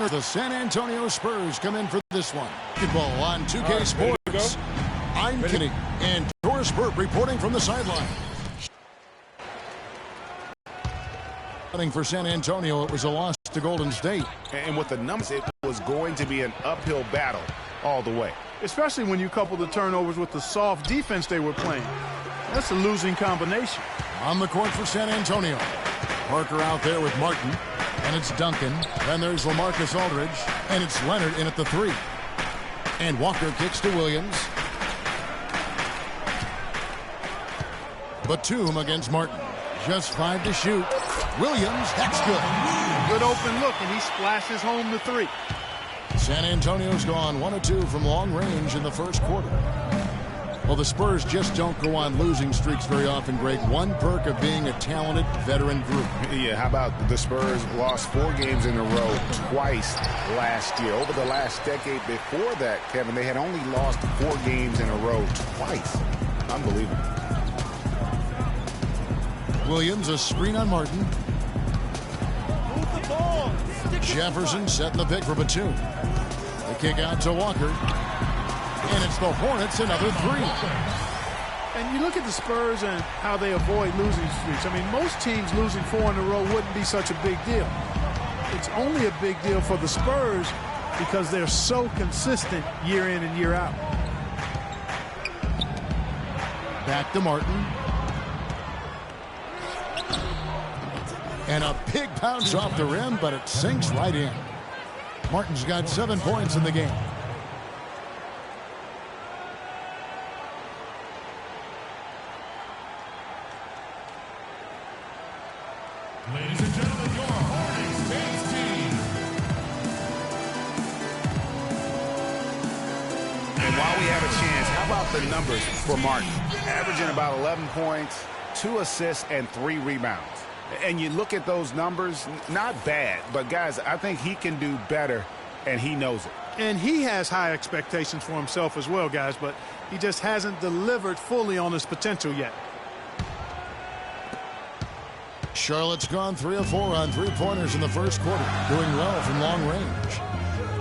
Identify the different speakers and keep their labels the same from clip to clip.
Speaker 1: corner. The San Antonio Spurs come in for this one. Basketball on 2K Sports. I'm Kenny and Doris Burp reporting from the sideline. For San Antonio, it was a loss to Golden State.
Speaker 2: And with the numbers, it was going to be an uphill battle all the way.
Speaker 3: Especially when you couple the turnovers with the soft defense they were playing. That's a losing combination.
Speaker 1: On the court for San Antonio. Parker out there with Martin. And it's Duncan. Then there's LaMarcus Aldridge. And it's Leonard in at the 3. And Walker kicks to Williams. Batum against Martin. Just 5 to shoot. Williams, that's good.
Speaker 3: Good open look, and he splashes home the 3.
Speaker 1: San Antonio's gone 1 of 2 from long range in the first quarter. Well, the Spurs just don't go on losing streaks very often, Greg. One perk of being a talented veteran group.
Speaker 2: Yeah, how about the Spurs lost 4 games in a row twice last year. Over the last decade before that, Kevin, they had only lost 4 games in a row twice. Unbelievable.
Speaker 1: Williams, a screen on Martin. Jefferson setting the pick for Batum. The kick out to Walker. And it's the Hornets, another 3.
Speaker 3: And you look at the Spurs and how they avoid losing streaks. I mean, most teams losing 4 in a row wouldn't be such a big deal. It's only a big deal for the Spurs because they're so consistent year in and year out.
Speaker 1: Back to Martin. And a big bounce off the rim, but it sinks right in. Martin's got 7 points in the game.
Speaker 4: Ladies and gentlemen, your Hornets Base team.
Speaker 2: And while we have a chance, how about the numbers for Martin? Averaging about 11 points, 2 assists, and 3 rebounds. And you look at those numbers, not bad, but guys, I think he can do better, and he knows it.
Speaker 3: And he has high expectations for himself as well, guys, but he just hasn't delivered fully on his potential yet.
Speaker 1: Charlotte's gone 3 of 4 on 3-pointers in the first quarter, doing well from long range.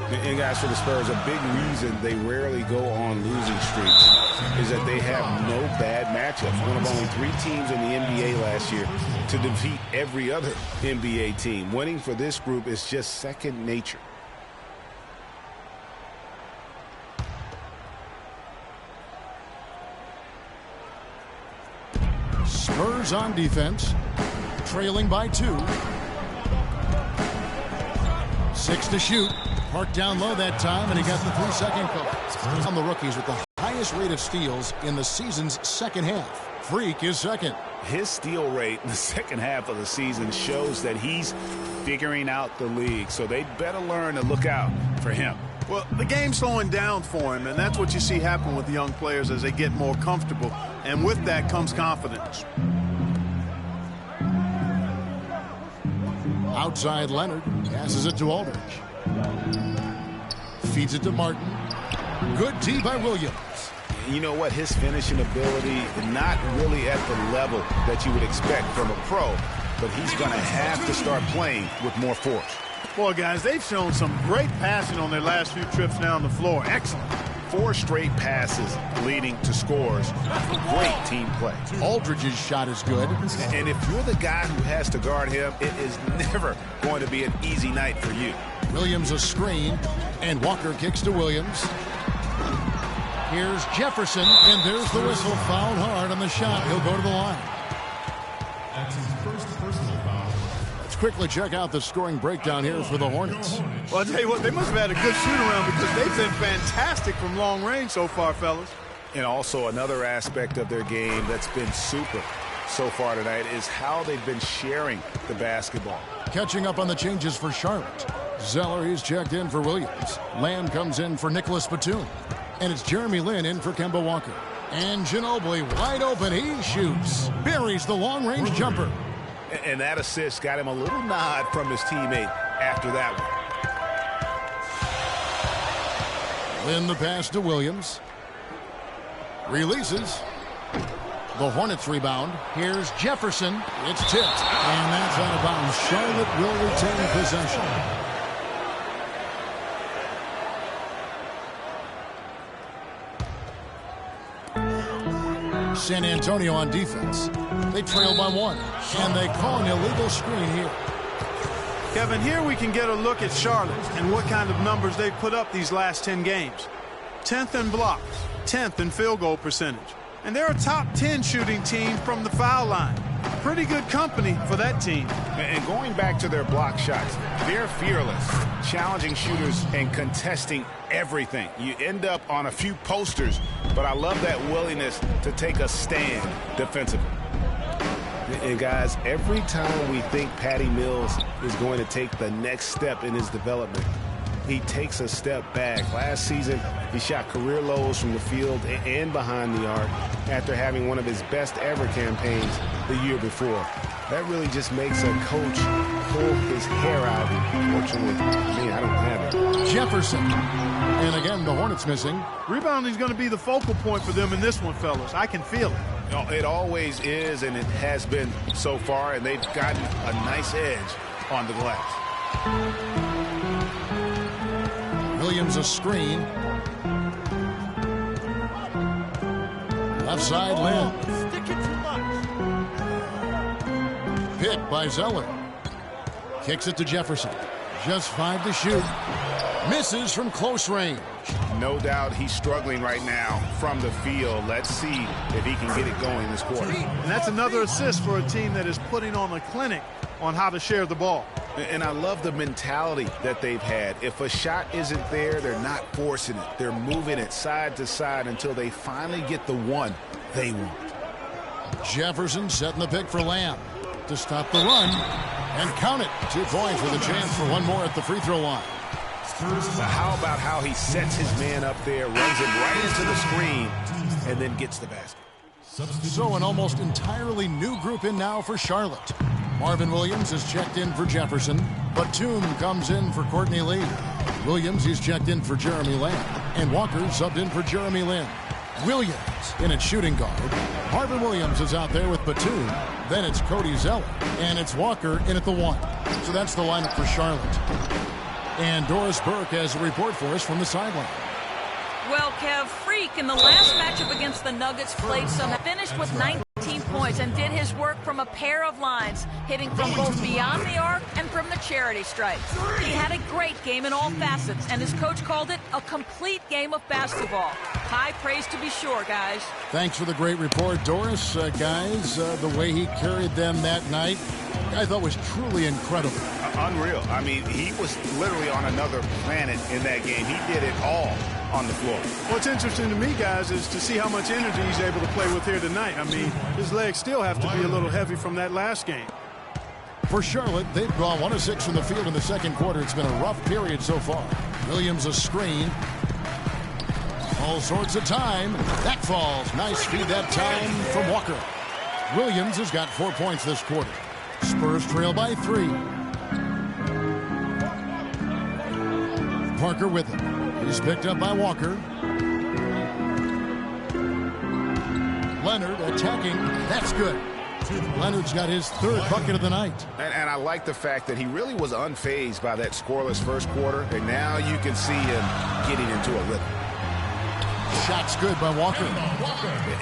Speaker 2: And guys, for the Spurs, a big reason they rarely go on losing streaks is that they have no bad matchups. One of only 3 teams in the NBA last year to defeat every other NBA team. Winning for this group is just second nature.
Speaker 1: Spurs on defense, trailing by 2. 6 to shoot. Park down low that time, and he got the 3-second call. On the rookies with the highest rate of steals in the season's second half. Freak is second.
Speaker 2: His steal rate in the second half of the season shows that he's figuring out the league, so they'd better learn to look out for him.
Speaker 3: Well, the game's slowing down for him, and that's what you see happen with young players as they get more comfortable. And with that comes confidence.
Speaker 1: Outside Leonard passes it to Aldridge. Feeds it to Martin. Good D by Williams.
Speaker 2: You know what? His finishing ability, not really at the level that you would expect from a pro, but he's going to have to start playing with more force.
Speaker 3: Boy, guys, they've shown some great passing on their last few trips down the floor. Excellent.
Speaker 2: 4 straight passes leading to scores. Great team play.
Speaker 1: Aldridge's shot is good.
Speaker 2: And if you're the guy who has to guard him, it is never going to be an easy night for you.
Speaker 1: Williams a screen, and Walker kicks to Williams. Here's Jefferson, and there's the whistle. Fouled hard on the shot. He'll go to the line.
Speaker 4: That's his first personal foul.
Speaker 1: Let's quickly check out the scoring breakdown here for the Hornets.
Speaker 3: Well, I'll tell you what, they must have had a good shoot-around because they've been fantastic from long range so far, fellas.
Speaker 2: And also another aspect of their game that's been super so far tonight is how they've been sharing the basketball.
Speaker 1: Catching up on the changes for Charlotte. Zeller, he's checked in for Williams. Lamb comes in for Nicholas Batum. And it's Jeremy Lin in for Kemba Walker. And Ginobili wide open. He shoots. Buries the long-range jumper.
Speaker 2: And that assist got him a little nod from his teammate after that one.
Speaker 1: Lin the pass to Williams. Releases. The Hornets rebound. Here's Jefferson. It's tipped. And that's out of bounds. Charlotte will retain possession. San Antonio on defense. They trail by 1, and they call an illegal screen here.
Speaker 3: Kevin, here we can get a look at Charlotte and what kind of numbers they've put up these last 10 games. 10th in blocks, 10th in field goal percentage. And they're a top 10 shooting team from the foul line. Pretty good company for that team.
Speaker 2: And going back to their block shots, they're fearless, challenging shooters and contesting everything. You end up on a few posters, but I love that willingness to take a stand defensively. And guys, every time we think Patty Mills is going to take the next step in his development, he takes a step back. Last season, he shot career lows from the field and behind the arc after having one of his best ever campaigns the year before. That really just makes a coach pull his hair out. Fortunately, me, I don't have it.
Speaker 1: Jefferson. And again, the Hornets missing.
Speaker 3: Rebounding is going to be the focal point for them in this one, fellas. I can feel it.
Speaker 2: No, it always is, and it has been so far, and they've gotten a nice edge on the glass.
Speaker 1: Williams a screen. Left side, Lynn.
Speaker 3: Sticking too much.
Speaker 1: Picked by Zeller. Kicks it to Jefferson. Just 5 to shoot. Misses from close range.
Speaker 2: No doubt he's struggling right now from the field. Let's see if he can get it going this quarter.
Speaker 3: And that's another assist for a team that is putting on a clinic on how to share the ball.
Speaker 2: And I love the mentality that they've had. If a shot isn't there, they're not forcing it. They're moving it side to side until they finally get the one they want.
Speaker 1: Jefferson setting the pick for Lamb to stop the run and count it. 2 points with a chance for one more at the free throw line.
Speaker 2: Now how about how he sets his man up there, runs him right into the screen, and then gets the basket.
Speaker 1: So an almost entirely new group in now for Charlotte. Marvin Williams is checked in for Jefferson. Batum comes in for Courtney Lee. Williams, he's checked in for Jeremy Lamb. And Walker subbed in for Jeremy Lin. Williams in at shooting guard. Marvin Williams is out there with Batum. Then it's Cody Zeller. And it's Walker in at the 1. So that's the lineup for Charlotte. And Doris Burke has a report for us from the sideline.
Speaker 5: Well, Kev, Freak in the last matchup against the Nuggets played some, finished with 19 points and did his work from a pair of lines, hitting from both beyond the arc and from the charity stripe. He had a great game in all facets, and his coach called it a complete game of basketball. High praise to be sure, guys.
Speaker 1: Thanks for the great report, Doris. Guys, the way he carried them that night, I thought was truly incredible.
Speaker 2: Unreal. I mean, he was literally on another planet in that game. He did it all on the floor.
Speaker 3: What's interesting to me, guys, is to see how much energy he's able to play with here tonight. I mean, his legs still have to be a little heavy from that last game.
Speaker 1: For Charlotte, they've gone 1 of 6 from the field in the second quarter. It's been a rough period so far. Williams a screen. All sorts of time. That falls. Nice feed that time from Walker. Williams has got 4 points this quarter. Spurs trail by 3. Parker with him. He's picked up by Walker. Leonard attacking. That's good. Leonard's got his 3rd bucket of the night.
Speaker 2: And I like the fact that he really was unfazed by that scoreless first quarter, and now you can see him getting into a rhythm.
Speaker 1: Shot's good by Walker.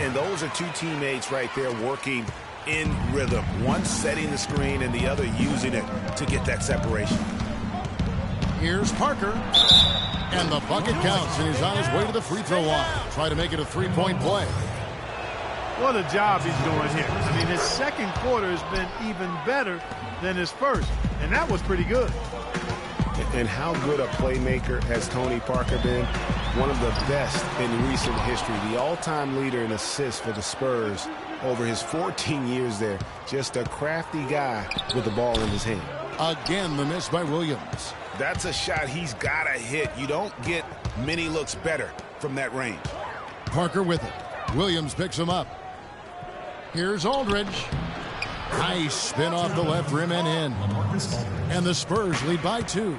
Speaker 2: And those are 2 teammates right there working in rhythm. One setting the screen and the other using it to get that separation.
Speaker 1: Here's Parker. And the bucket counts, and he's on his way to the free throw line. Try to make it a 3-point play.
Speaker 3: What a job he's doing here. I mean, his second quarter has been even better than his first, and that was pretty good.
Speaker 2: And how good a playmaker has Tony Parker been? One of the best in recent history. The all-time leader in assists for the Spurs over his 14 years there. Just a crafty guy with the ball in his hand.
Speaker 1: Again, the miss by Williams.
Speaker 2: That's a shot he's got to hit. You don't get many looks better from that range.
Speaker 1: Parker with it. Williams picks him up. Here's Aldridge. Nice spin off the left rim and in. And the Spurs lead by 2.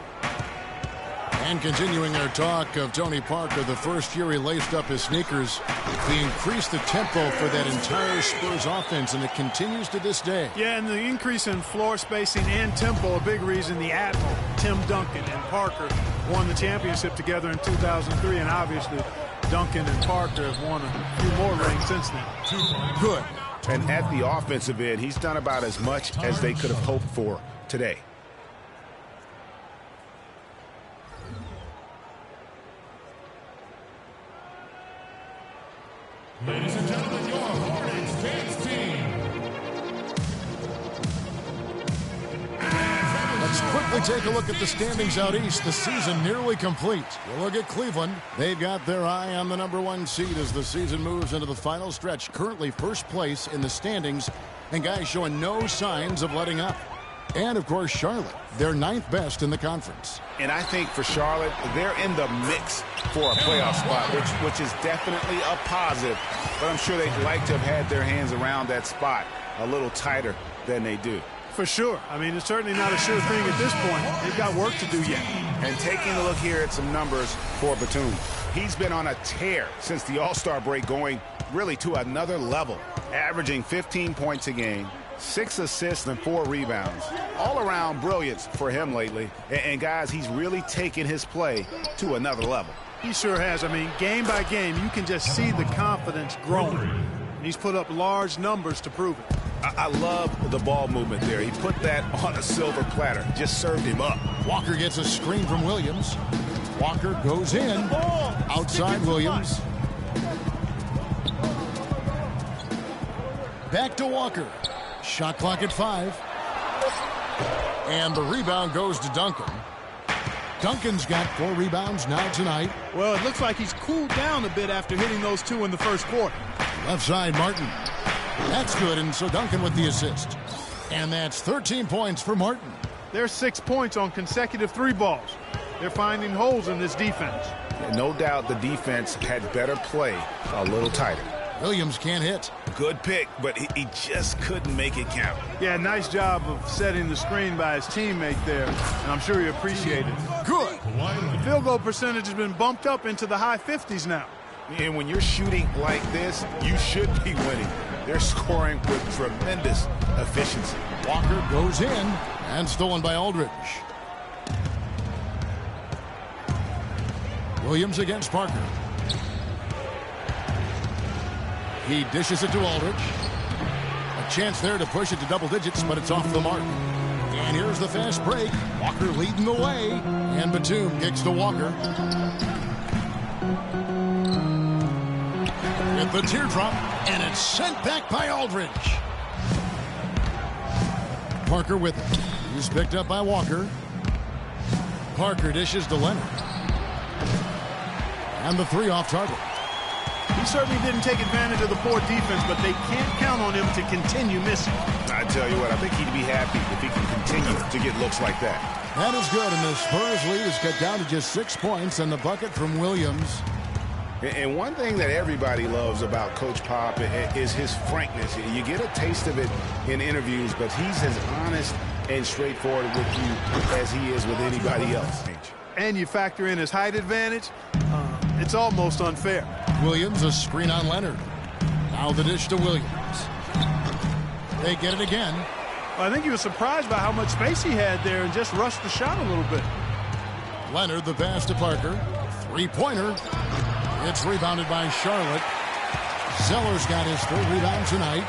Speaker 1: And continuing our talk of Tony Parker, the first year he laced up his sneakers, he increased the tempo for that entire Spurs offense, and it continues to this day.
Speaker 3: Yeah, and the increase in floor spacing and tempo, a big reason the Admiral, Tim Duncan, and Parker won the championship together in 2003, and obviously Duncan and Parker have won a few more rings since then.
Speaker 2: Good. And at the offensive end, he's done about as much as they could have hoped for today.
Speaker 4: Ladies and gentlemen, your Hornets dance team.
Speaker 1: Let's quickly take a look at the standings out east. The season nearly complete. You look at Cleveland. They've got their eye on the #1 seed as the season moves into the final stretch. Currently first place in the standings, and guys showing no signs of letting up. And, of course, Charlotte. They're 9th best in the conference.
Speaker 2: And I think for Charlotte, they're in the mix for a playoff spot, which is definitely a positive. But I'm sure they'd like to have had their hands around that spot a little tighter than they do.
Speaker 3: For sure. I mean, it's certainly not a sure thing at this point. They've got work to do yet.
Speaker 2: And taking a look here at some numbers for Batum. He's been on a tear since the All-Star break, going really to another level, averaging 15 points a game, 6 assists and 4 rebounds. All around brilliance for him lately. And guys, he's really taken his play to another level.
Speaker 3: He sure has. I mean, game by game, you can just see the confidence growing. He's put up large numbers to prove it.
Speaker 2: I love the ball movement there. He put that on a silver platter. Just served him up.
Speaker 1: Walker gets a screen from Williams. Walker goes in. Outside Williams. Back to Walker. Shot clock at 5. And the rebound goes to Duncan. Duncan's got 4 rebounds now tonight.
Speaker 3: Well, it looks like he's cooled down a bit after hitting those 2 in the first quarter.
Speaker 1: Left side, Martin. That's good, and so Duncan with the assist. And that's 13 points for Martin.
Speaker 3: There's 6 points on consecutive 3 balls. They're finding holes in this defense.
Speaker 2: No doubt the defense had better play a little tighter.
Speaker 1: Williams can't hit.
Speaker 2: Good pick, but he just couldn't make it count.
Speaker 3: Yeah, nice job of setting the screen by his teammate there, and I'm sure he appreciated it.
Speaker 1: Good.
Speaker 3: The field goal percentage has been bumped up into the high 50s now.
Speaker 2: And when you're shooting like this, you should be winning. They're scoring with tremendous efficiency.
Speaker 1: Walker goes in and stolen by Aldridge. Williams against Parker. He dishes it to Aldridge. A chance there to push it to double digits, but it's off the mark. And here's the fast break. Walker leading the way. And Batum kicks to Walker. With the teardrop, and it's sent back by Aldridge. Parker with it. He's picked up by Walker. Parker dishes to Leonard. And the 3 off target.
Speaker 3: He certainly didn't take advantage of the poor defense, but they can't count on him to continue missing.
Speaker 2: I tell you what, I think he'd be happy if he can continue to get looks like that.
Speaker 1: That is good, and the Spurs lead is cut down to just 6 points, and the bucket from Williams.
Speaker 2: And one thing that everybody loves about Coach Pop is his frankness. You get a taste of it in interviews, but he's as honest and straightforward with you as he is with anybody else.
Speaker 3: And you factor in his height advantage, it's almost unfair.
Speaker 1: Williams, a screen on Leonard. Now the dish to Williams. They get it again.
Speaker 3: I think he was surprised by how much space he had there and just rushed the shot a little bit.
Speaker 1: Leonard, the pass to Parker. 3-pointer. It's rebounded by Charlotte. Zeller's got his 3rd rebound tonight.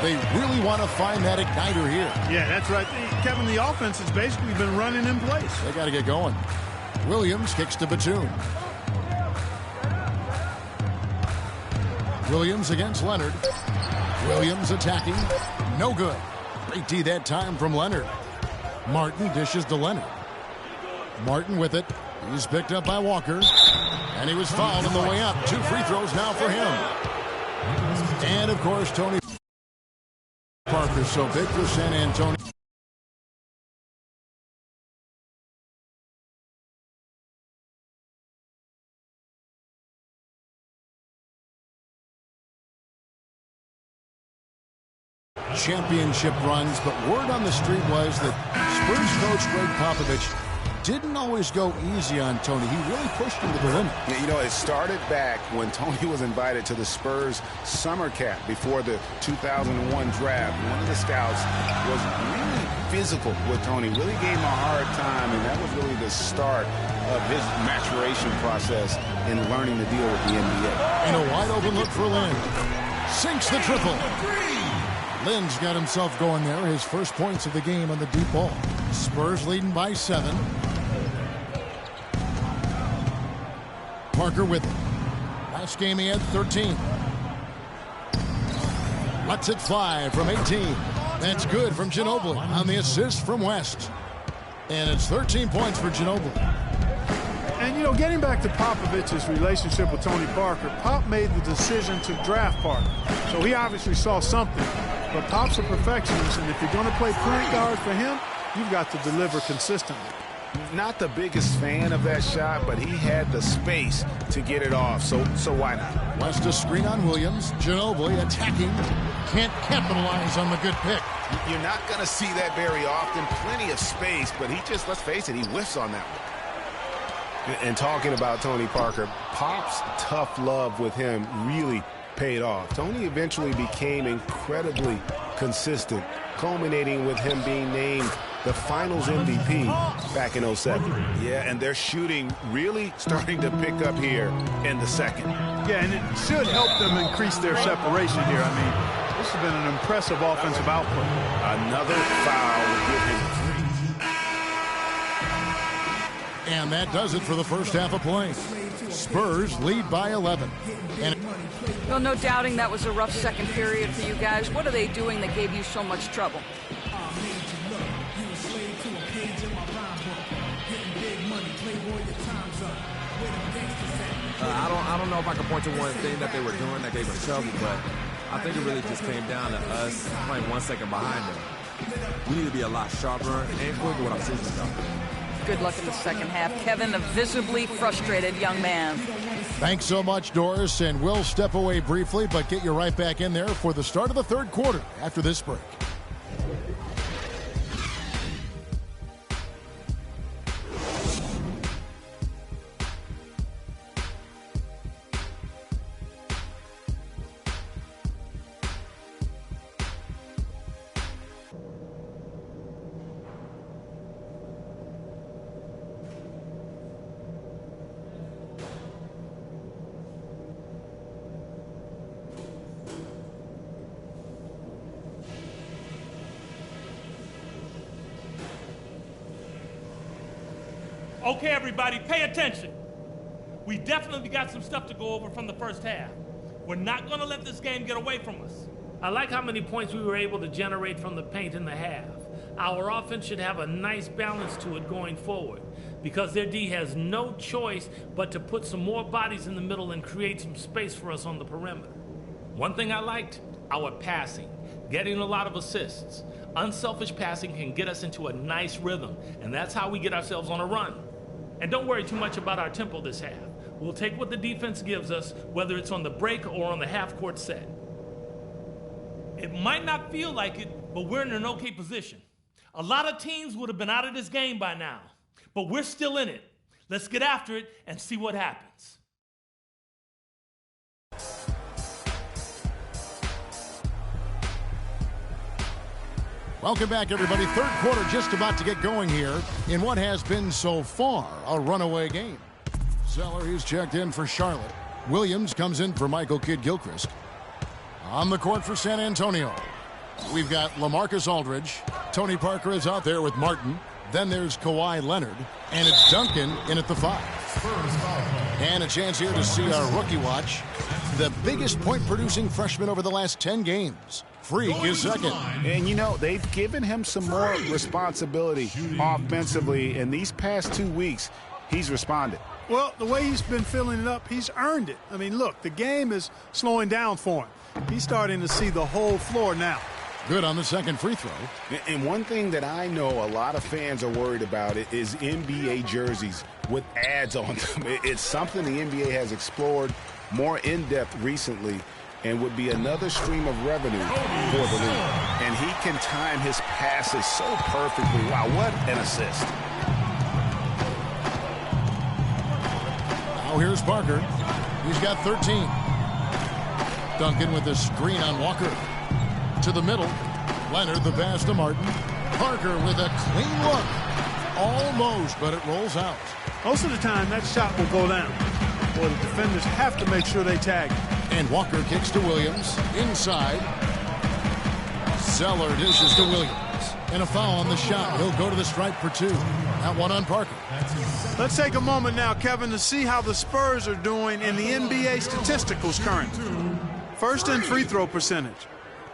Speaker 1: They really want to find that igniter here.
Speaker 3: Yeah, that's right. Kevin, the offense has basically been running in place.
Speaker 1: They got to get going. Williams kicks to Batum. Williams against Leonard. Williams attacking. No good. Great D that time from Leonard. Martin dishes to Leonard. Martin with it. He's picked up by Walker. And he was fouled on the way up. 2 free throws now for him. And, of course, Tony Parker. So big for San Antonio. Championship runs, but word on the street was that Spurs coach Greg Popovich didn't always go easy on Tony. He really pushed him to the limit.
Speaker 2: Yeah, you know, it started back when Tony was invited to the Spurs summer camp before the 2001 draft. One of the scouts was really physical with Tony, really gave him a hard time, and that was really the start of his maturation process in learning to deal with the NBA.
Speaker 1: And a wide open look for Lynn. Sinks the triple. Lynn's got himself going there. His first points of the game on the deep ball. Spurs leading by 7. Parker with it. Last game he had 13. Lets it fly from 18. That's good from Ginobili on the assist from West. And it's 13 points for Ginobili.
Speaker 3: And, you know, getting back to Popovich's relationship with Tony Parker, Pop made the decision to draft Parker. So he obviously saw something. But Pop's a perfectionist, and if you're going to play point guard for him, you've got to deliver consistently.
Speaker 2: Not the biggest fan of that shot, but he had the space to get it off, so why not?
Speaker 1: West a screen on Williams. Ginobili attacking. Can't capitalize on the good pick.
Speaker 2: You're not going to see that very often. Plenty of space, but he just, let's face it, he whiffs on that one. And talking about Tony Parker, Pop's tough love with him really paid off. Tony eventually became incredibly consistent, culminating with him being named the Finals MVP back in 07. Yeah, and their shooting really starting to pick up here in the second.
Speaker 3: Yeah, and it should help them increase their separation here. I mean, this has been an impressive offensive output.
Speaker 2: Another foul would give him 3.
Speaker 1: And that does it for the first half of play. Spurs lead by 11. And
Speaker 5: well, no doubting that was a rough second period for you guys. What are they doing that gave you so much trouble?
Speaker 6: I don't know if I can point to one thing that they were doing that gave us trouble, but I think it really just came down to us playing 1 second behind them. We need to be a lot sharper and quicker with our shooting stuff.
Speaker 5: Good luck in the second half. Kevin, a visibly frustrated young man.
Speaker 1: Thanks so much, Doris, and we'll step away briefly, but get you right back in there for the start of the third quarter after this break.
Speaker 7: Okay, everybody, pay attention. We definitely got some stuff to go over from the first half. We're not going to let this game get away from us.
Speaker 8: I like how many points we were able to generate from the paint in the half. Our offense should have a nice balance to it going forward because their D has no choice but to put some more bodies in the middle and create some space for us on the perimeter.
Speaker 7: One thing I liked, our passing, getting a lot of assists. Unselfish passing can get us into a nice rhythm, and that's how we get ourselves on a run. And don't worry too much about our tempo this half. We'll take what the defense gives us, whether it's on the break or on the half-court set. It might not feel like it, but we're in an okay position. A lot of teams would have been out of this game by now, but we're still in it. Let's get after it and see what happens.
Speaker 1: Welcome back, everybody. Third quarter just about to get going here in what has been so far a runaway game. Zeller, he's checked in for Charlotte. Williams comes in for Michael Kidd-Gilchrist. On the court for San Antonio, we've got LaMarcus Aldridge. Tony Parker is out there with Martin. Then there's Kawhi Leonard. And it's Duncan in at the 5. And a chance here to see our rookie watch. The biggest point-producing freshman over the last 10 games. Freak is second.
Speaker 2: And, you know, they've given him some more responsibility offensively. In these past 2 weeks, he's responded.
Speaker 3: Well, the way he's been filling it up, he's earned it. I mean, look, the game is slowing down for him. He's starting to see the whole floor now.
Speaker 1: Good on the second free throw.
Speaker 2: And one thing that I know a lot of fans are worried about is NBA jerseys with ads on them. It's something the NBA has explored more in-depth recently and would be another stream of revenue for the league. And he can time his passes so perfectly. Wow, what an assist.
Speaker 1: Now here's Parker. He's got 13. Duncan with the screen on Walker. To the middle. Leonard the pass to Martin. Parker with a clean look. Almost, but it rolls out.
Speaker 3: Most of the time, that shot will go down. Or the defenders have to make sure they tag him.
Speaker 1: And Walker kicks to Williams. Inside. Zeller dishes to Williams. And a foul on the shot. He'll go to the stripe for 2. That one on Parker.
Speaker 3: Let's take a moment now, Kevin, to see how the Spurs are doing in the NBA statisticals currently. First in free throw percentage.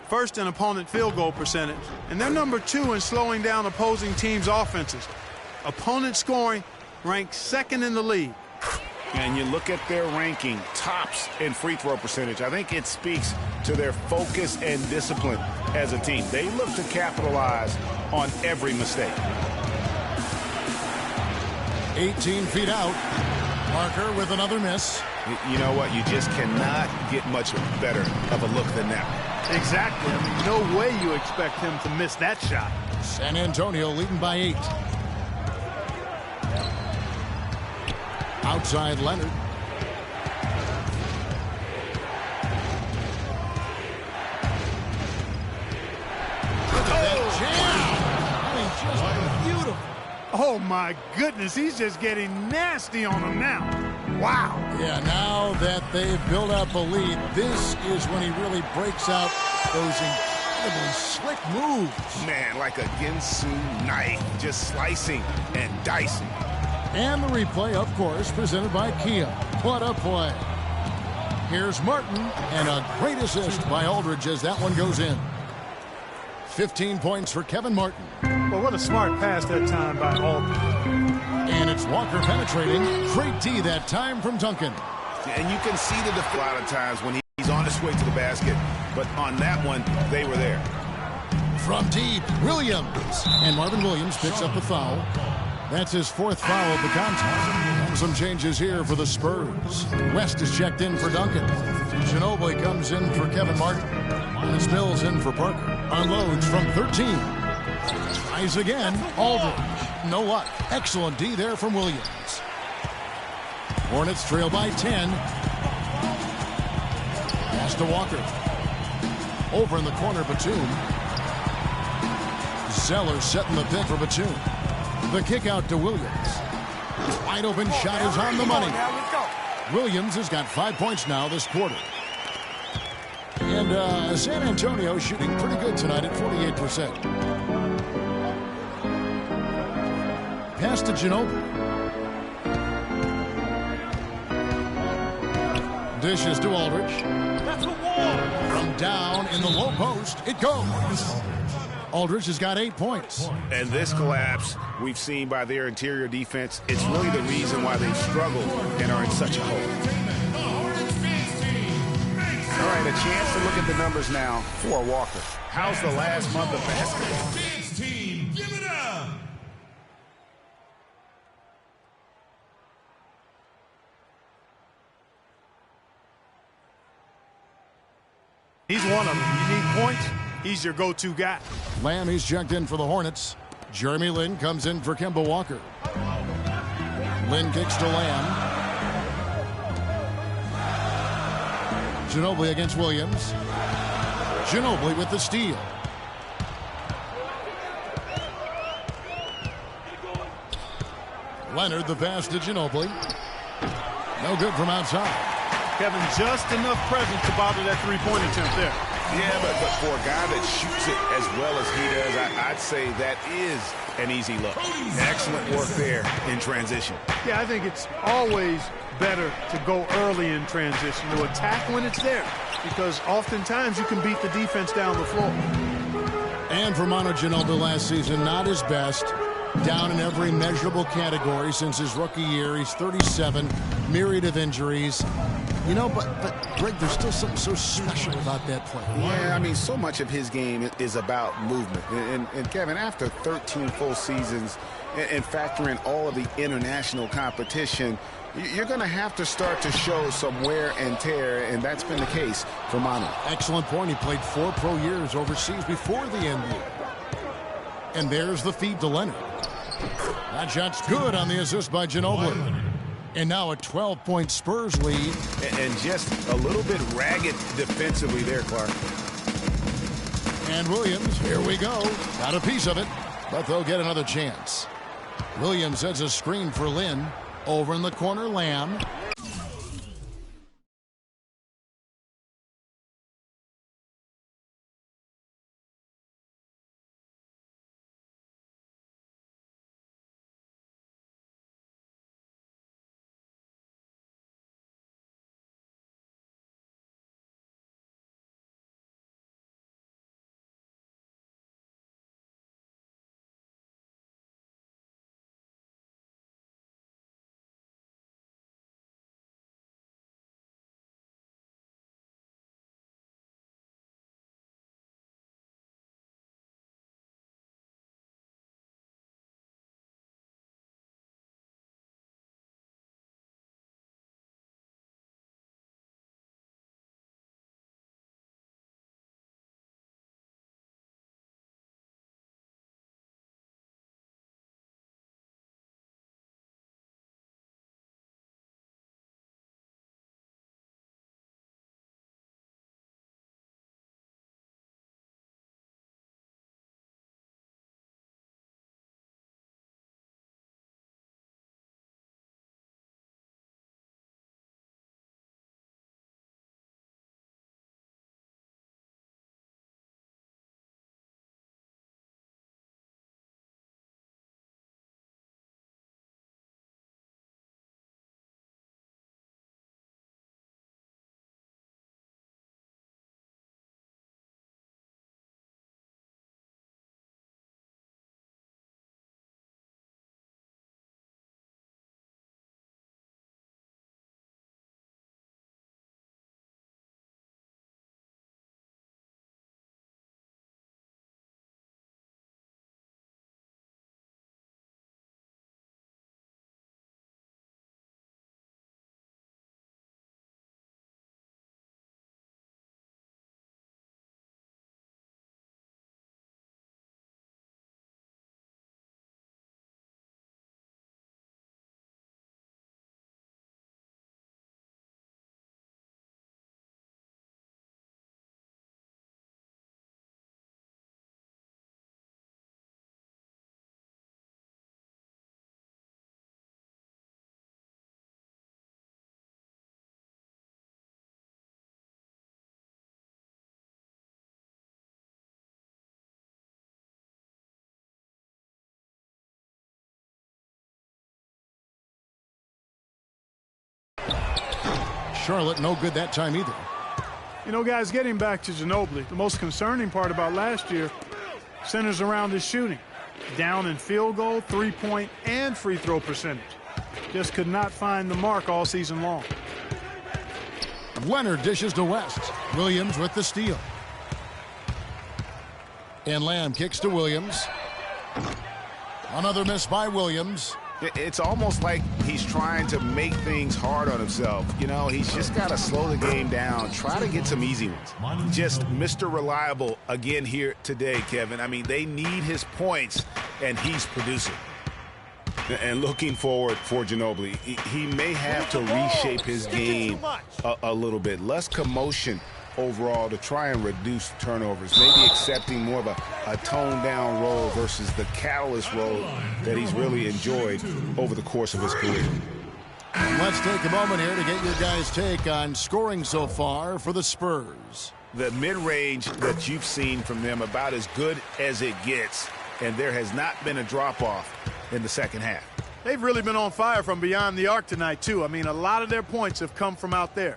Speaker 3: First in opponent field goal percentage. And they're number 2 in slowing down opposing teams' offenses. Opponent scoring ranked 2nd in the league.
Speaker 2: And you look at their ranking, tops in free throw percentage. I think it speaks to their focus and discipline as a team. They look to capitalize on every mistake.
Speaker 1: 18 feet out. Parker with another miss.
Speaker 2: You know what? You just cannot get much better of a look than that.
Speaker 3: Exactly. I mean, no way you expect him to miss that shot.
Speaker 1: San Antonio leading by 8. Outside Leonard. Look at that jam. I mean, just beautiful.
Speaker 3: Oh, my goodness. He's just getting nasty on him now. Wow.
Speaker 1: Yeah, now that they've built up a lead, this is when he really breaks out those incredibly slick moves.
Speaker 2: Man, like a Ginsu knife, just slicing and dicing.
Speaker 1: And the replay, of course, presented by Kia. What a play. Here's Martin, and a great assist by Aldridge as that one goes in. 15 points for Kevin Martin.
Speaker 3: Well, what a smart pass that time by Aldridge.
Speaker 1: And it's Walker penetrating. Great D that time from Duncan.
Speaker 2: And you can see the a lot of times when he's on his way to the basket. But on that one, they were there.
Speaker 1: From deep, Williams. And Marvin Williams picks up the foul. That's his 4th foul of the contest. Some changes here for the Spurs. West is checked in for Duncan. Ginobili comes in for Kevin Martin. And it's Mills in for Parker. Unloads from 13. Tries again. Aldridge. No luck. Excellent D there from Williams. Hornets trail by 10. Pass to Walker. Over in the corner, Batum. Zeller setting the pick for Batum. The kick out to Williams. Wide open shot is on the money. Williams has got 5 points now this quarter. And San Antonio shooting pretty good tonight at 48%. Pass to Ginobili. Dishes to Aldridge.
Speaker 4: That's a wall.
Speaker 1: From down in the low post, it goes. Aldridge has got 8 points.
Speaker 2: And this collapse we've seen by their interior defense, it's really the reason why they've struggled and are in such a hole. All right, a chance to look at the numbers now for Walker. How's the last month of basketball?
Speaker 4: Dance team, give it up.
Speaker 3: He's one of them. You need points, he's your go-to guy.
Speaker 1: Lamb, he's checked in for the Hornets. Jeremy Lin comes in for Kemba Walker. Lin kicks to Lamb. Ginobili against Williams. Ginobili with the steal. Leonard the pass to Ginobili. No good from outside.
Speaker 3: Kevin, just enough presence to bother that three-point attempt there.
Speaker 2: Yeah, but for a guy that shoots it as well as he does, I'd say that is an easy look. Excellent work there in transition.
Speaker 3: Yeah, I think it's always better to go early in transition, to attack when it's there, because oftentimes you can beat the defense down the floor.
Speaker 1: And for Manu Ginobili last season, not his best. Down in every measurable category since his rookie year. He's 37, myriad of injuries. You know, but Greg, there's still something so special about that play.
Speaker 2: Yeah, I mean, so much of his game is about movement. And Kevin, after 13 full seasons and factoring all of the international competition, you're going to have to start to show some wear and tear, and that's been the case for Manu.
Speaker 1: Excellent point. He played 4 pro years overseas before the NBA. And there's the feed to Leonard. That shot's good on the assist by Ginobili. And now a 12-point Spurs lead.
Speaker 2: And just a little bit ragged defensively there, Clark.
Speaker 1: And Williams, here we go. Got a piece of it, but they'll get another chance. Williams sets a screen for Lin. Over in the corner, Lamb. Charlotte, no good that time either.
Speaker 3: You know, guys, getting back to Ginobili, the most concerning part about last year centers around his shooting. Down in field goal, three-point, and free throw percentage. Just could not find the mark all season long.
Speaker 1: Leonard dishes to West. Williams with the steal. And Lamb kicks to Williams. Another miss by Williams.
Speaker 2: It's almost like he's trying to make things hard on himself. You know, he's just got to slow the game down, try to get some easy ones. Just Mr. Reliable again here today, Kevin. I mean, they need his points, and he's producing. And looking forward for Ginobili, he may have to reshape his game a little bit. Less commotion overall to try and reduce turnovers. Maybe accepting more of a toned-down role versus the catalyst role that he's really enjoyed over the course of his career.
Speaker 1: Let's take a moment here to get your guys' take on scoring so far for the Spurs.
Speaker 2: The mid-range that you've seen from them about as good as it gets, and there has not been a drop-off in the second half.
Speaker 3: They've really been on fire from beyond the arc tonight, too. I mean, a lot of their points have come from out there.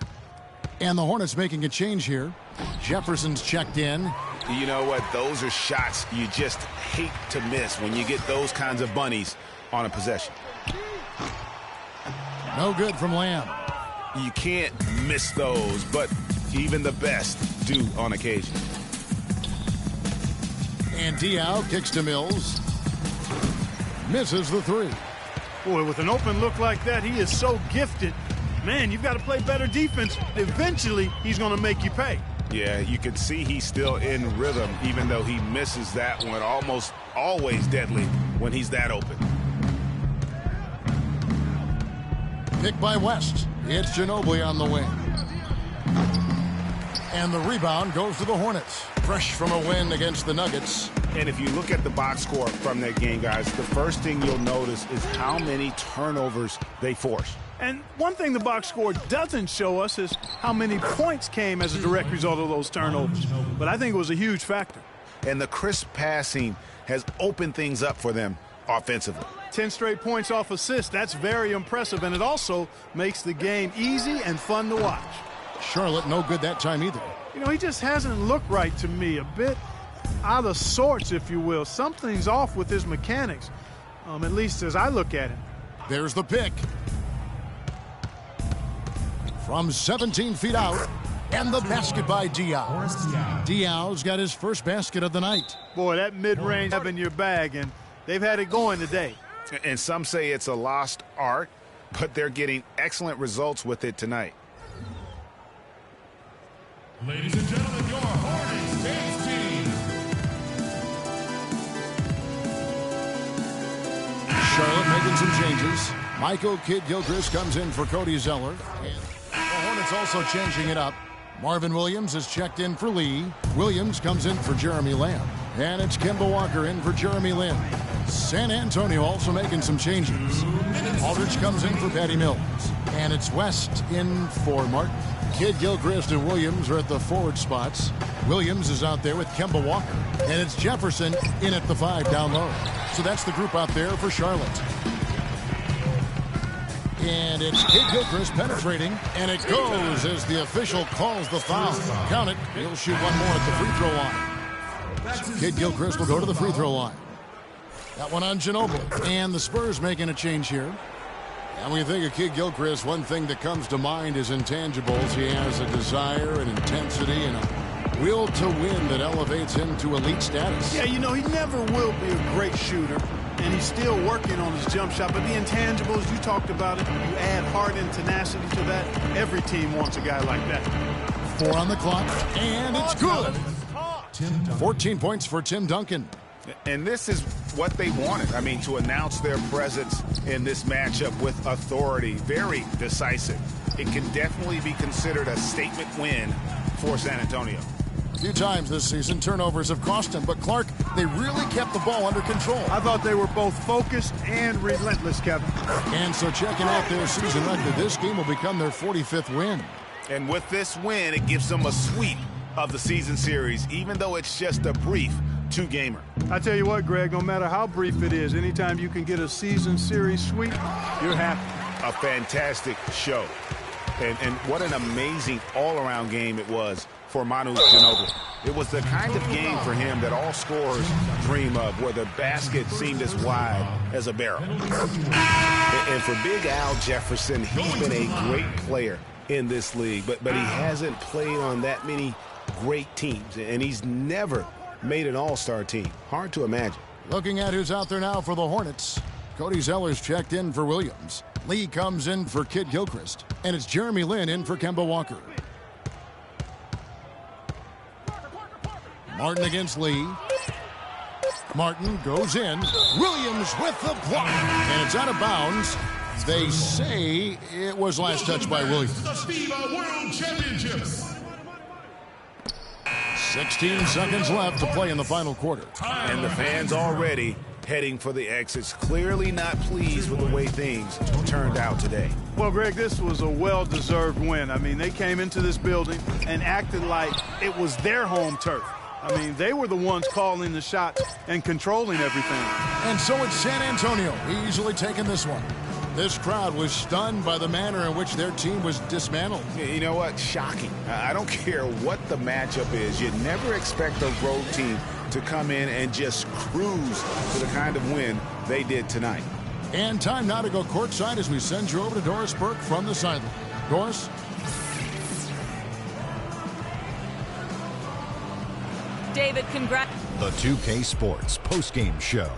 Speaker 1: And the Hornets making a change here. Jefferson's checked in.
Speaker 2: You know what? Those are shots you just hate to miss when you get those kinds of bunnies on a possession.
Speaker 1: No good from Lamb.
Speaker 2: You can't miss those, but even the best do on occasion.
Speaker 1: And Diaw kicks to Mills. Misses the three.
Speaker 3: Boy, with an open look like that, he is so gifted. Man, you've got to play better defense. Eventually, he's going to make you pay.
Speaker 2: Yeah, you can see he's still in rhythm, even though he misses that one. Almost always deadly when he's that open.
Speaker 1: Pick by West. It's Ginobili on the wing. And the rebound goes to the Hornets. Fresh from a win against the Nuggets,
Speaker 2: And if you look at the box score from that game, guys, the first thing you'll notice is how many turnovers they force.
Speaker 3: And one thing the box score doesn't show us is how many points came as a direct result of those turnovers. But I think it was a huge factor.
Speaker 2: And the crisp passing has opened things up for them offensively.
Speaker 3: 10 straight points off assists. That's very impressive. And it also makes the game easy and fun to watch.
Speaker 1: Charlotte no good that time either.
Speaker 3: You know, he just hasn't looked right to me. A bit out of sorts, if you will. Something's off with his mechanics, at least as I look at him.
Speaker 1: There's the pick. From 17 feet out, and the basket by Diaw. Diaw's got his first basket of the night.
Speaker 3: Boy, that mid-range have in your bag, and they've had it going today.
Speaker 2: And some say it's a lost art, but they're getting excellent results with it tonight.
Speaker 4: Ladies and gentlemen, your Hornets dance team.
Speaker 1: Charlotte making some changes. Michael Kidd-Gilchrist comes in for Cody Zeller. And the Hornets also changing it up. Marvin Williams is checked in for Lee. Williams comes in for Jeremy Lamb. And it's Kemba Walker in for Jeremy Lin. San Antonio also making some changes. Aldridge comes in for Patty Mills. And it's West in for Martin. Kidd-Gilchrist and Williams are at the forward spots. Williams is out there with Kemba Walker. And it's Jefferson in at the 5 down low. So that's the group out there for Charlotte. And it's Kidd-Gilchrist penetrating. And it goes as the official calls the foul. Count it. He'll shoot one more at the free throw line. So Kidd-Gilchrist will go to the free throw line. That one on Ginobili. And the Spurs making a change here. And when you think of Kidd-Gilchrist, one thing that comes to mind is intangibles. He has a desire, an intensity, and a will to win that elevates him to elite status.
Speaker 3: Yeah, you know, he never will be a great shooter, and he's still working on his jump shot. But the intangibles, you talked about it, you add heart and tenacity to that. Every team wants a guy like that.
Speaker 1: 4 on the clock, and it's good. 14 points for Tim Duncan.
Speaker 2: And this is what they wanted. I mean, to announce their presence in this matchup with authority. Very decisive. It can definitely be considered a statement win for San Antonio.
Speaker 1: A few times this season, turnovers have cost him. But, Clark, they really kept the ball under control.
Speaker 3: I thought they were both focused and relentless, Kevin.
Speaker 1: And so checking out their season record, this game will become their 45th win.
Speaker 2: And with this win, it gives them a sweep of the season series, even though it's just a brief two-gamer.
Speaker 3: I tell you what, Greg, no matter how brief it is, anytime you can get a season series sweep, you're happy.
Speaker 2: A fantastic show. And what an amazing all-around game it was for Manu Ginobili. It was the kind of game for him that all scorers dream of, where the basket seemed as wide as a barrel. And for Big Al Jefferson, he's been a great player in this league, but he hasn't played on that many great teams, and he's never made an all-star team. Hard to imagine.
Speaker 1: Looking at who's out there now for the Hornets. Cody Zeller's checked in for Williams. Lee comes in for Kidd-Gilchrist. And it's Jeremy Lin in for Kemba Walker. Martin against Lee. Martin goes in. Williams with the block. And it's out of bounds. They say it was last touched by Williams.
Speaker 4: The FIBA World Championships.
Speaker 1: 16 seconds left to play in the final quarter.
Speaker 2: And the fans already heading for the exits, clearly not pleased with the way things turned out today.
Speaker 3: Well, Greg, this was a well-deserved win. I mean, they came into this building and acted like it was their home turf. I mean, they were the ones calling the shots and controlling everything.
Speaker 1: And so it's San Antonio easily taking this one. This crowd was stunned by the manner in which their team was dismantled.
Speaker 2: You know what? Shocking. I don't care what the matchup is. You never expect a road team to come in and just cruise to the kind of win they did tonight.
Speaker 1: And time now to go courtside as we send you over to Doris Burke from the sideline. Doris?
Speaker 5: David, congrats.
Speaker 9: The 2K Sports postgame show.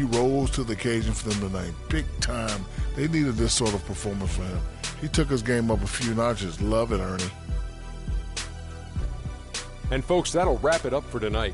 Speaker 10: He rose to the occasion for them tonight, big time. They needed this sort of performance from him. He took his game up a few notches. Love it, Ernie.
Speaker 11: And folks, that'll wrap it up for tonight.